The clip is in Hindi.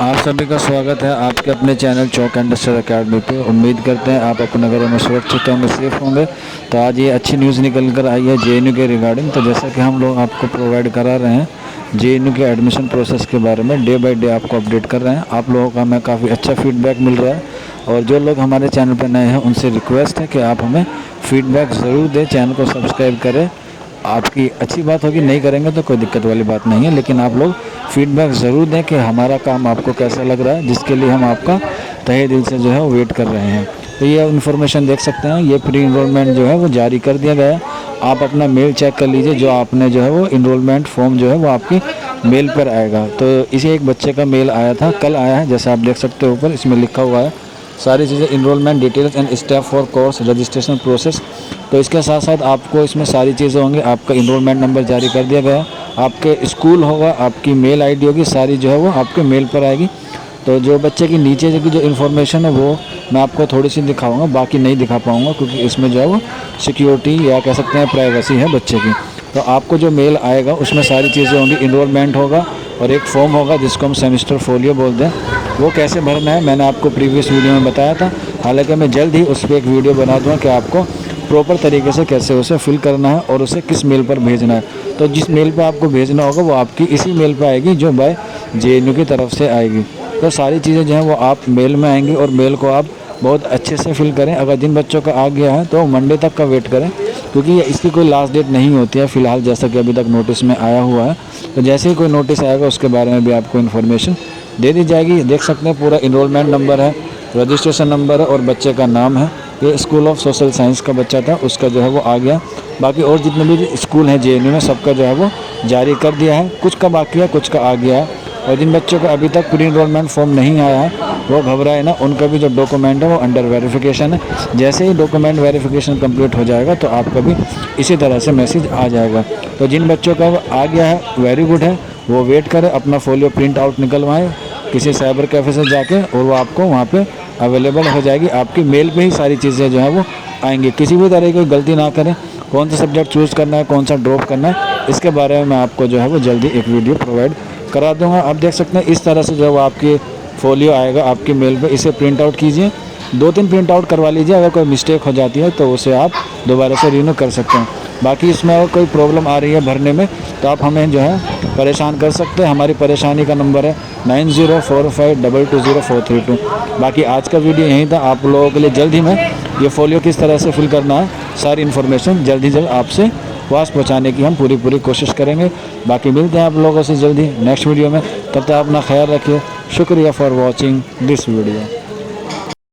आप सभी का स्वागत है आपके अपने चैनल चौक इंडस्ट्रियल अकेडमी पे। उम्मीद करते हैं आप अपने घरों में सुरक्षित होंगे, सेफ होंगे। तो आज ये अच्छी न्यूज़ निकल कर आई है जेएनयू के रिगार्डिंग। तो जैसा कि हम लोग आपको प्रोवाइड करा रहे हैं जेएनयू के एडमिशन प्रोसेस के बारे में, डे बाय डे आपको अपडेट कर रहे हैं। आप लोगों का हमें काफ़ी अच्छा फीडबैक मिल रहा है और जो लोग हमारे चैनल पर नए हैं उनसे रिक्वेस्ट है कि आप हमें फीडबैक ज़रूर दें, चैनल को सब्सक्राइब करें। आपकी अच्छी बात होगी, नहीं करेंगे तो कोई दिक्कत वाली बात नहीं है, लेकिन आप लोग फीडबैक ज़रूर दें कि हमारा काम आपको कैसा लग रहा है, जिसके लिए हम आपका तहे दिल से जो है वो वेट कर रहे हैं। तो ये इन्फॉर्मेशन देख सकते हैं, ये प्री इनरोलमेंट जो है वो जारी कर दिया गया है। आप अपना मेल चेक कर लीजिए, जो आपने जो है वो इनरोलमेंट फॉर्म जो है वो आपकी मेल पर आएगा। तो इसी एक बच्चे का मेल आया था, कल आया है, जैसा आप देख सकते हो ऊपर इसमें लिखा हुआ है सारी चीज़ें, enrolment details and step for course registration process. तो इसके साथ साथ आपको इसमें सारी चीज़ें होंगी। आपका इनरोलमेंट नंबर जारी कर दिया गया है, आपके स्कूल होगा, आपकी मेल आईडी होगी, सारी जो है वो आपके मेल पर आएगी। तो जो बच्चे की नीचे की जो इन्फॉर्मेशन है वो मैं आपको थोड़ी सी दिखाऊंगा, बाकी नहीं दिखा पाऊंगा क्योंकि इसमें जो है वो सिक्योरिटी या कह सकते हैं प्राइवेसी है बच्चे की। तो आपको जो मेल आएगा उसमें सारी चीज़ें होंगी, इनरोलमेंट होगा और एक फॉर्म होगा जिसको हम सेमेस्टर फोलियो बोलते हैं। वो कैसे भरना है मैंने आपको प्रीवियस वीडियो में बताया था, हालांकि मैं जल्द ही उस पर एक वीडियो बना दूँगा कि आपको प्रॉपर तरीके से कैसे उसे फिल करना है और उसे किस मेल पर भेजना है। तो जिस मेल पर आपको भेजना होगा वो आपकी इसी मेल पर आएगी जो बाय जेएनयू की तरफ से आएगी। तो सारी चीज़ें जो हैं वो आप मेल में आएंगी और मेल को आप बहुत अच्छे से फिल करें। अगर जिन बच्चों का आ गया है तो मंडे तक का वेट करें, क्योंकि इसकी कोई लास्ट डेट नहीं होती है फ़िलहाल, जैसा कि अभी तक नोटिस में आया हुआ है। तो जैसे ही कोई नोटिस आएगा उसके बारे में भी आपको इन्फॉर्मेशन दे दी जाएगी। देख सकते हैं पूरा इनरोलमेंट नंबर है, रजिस्ट्रेशन नंबर है और बच्चे का नाम है। ये स्कूल ऑफ सोशल साइंस का बच्चा था, उसका जो है वो आ गया। बाकी और जितने भी स्कूल हैं जेएनयू में सबका जो है वो जारी कर दिया है, कुछ का बाकी है, कुछ का आ गया है। और जिन बच्चों का अभी तक प्री इनरोलमेंट फॉर्म नहीं आया है वो घबराए ना, उनका भी जो डॉक्यूमेंट है वो अंडर वेरिफिकेशन है। जैसे ही डॉक्यूमेंट वेरिफिकेशन कंप्लीट हो जाएगा तो आपका भी इसी तरह से मैसेज आ जाएगा। तो जिन बच्चों का आ गया है वेरी गुड है, वो वेट करें, अपना फोलियो प्रिंट आउट निकलवाएं किसी साइबर कैफ़े से जाके और वो आपको वहाँ पे अवेलेबल हो जाएगी। आपकी मेल पे ही सारी चीज़ें जो है वो आएंगी। किसी भी तरह की गलती ना करें, कौन सा सब्जेक्ट चूज़ करना है, कौन सा ड्रॉप करना है, इसके बारे में मैं आपको जो है वो जल्दी एक वीडियो प्रोवाइड करा दूंगा। आप देख सकते हैं इस तरह से जो आपकी फोलियो आएगा आपकी मेल पे, इसे प्रिंट आउट कीजिए, 2-3 प्रिंट आउट करवा लीजिए। अगर कोई मिस्टेक हो जाती है तो उसे आप दोबारा से रिन्यू कर सकते हैं। बाकी इसमें अगर कोई प्रॉब्लम आ रही है भरने में तो आप हमें जो है परेशान कर सकते हैं। हमारी परेशानी का नंबर है 9045220432। बाकी आज का वीडियो यहीं था। आप लोगों के लिए जल्द ही मैं ये फोलियो किस तरह से फिल करना है सारी इन्फॉर्मेशन जल्द ही जल्द आपसे पास पहुँचाने की हम पूरी कोशिश करेंगे। बाकी मिलते हैं आप लोगों से जल्दी नेक्स्ट वीडियो में, तब तक अपना ख्याल रखिए। शुक्रिया फॉर वॉचिंग दिस वीडियो।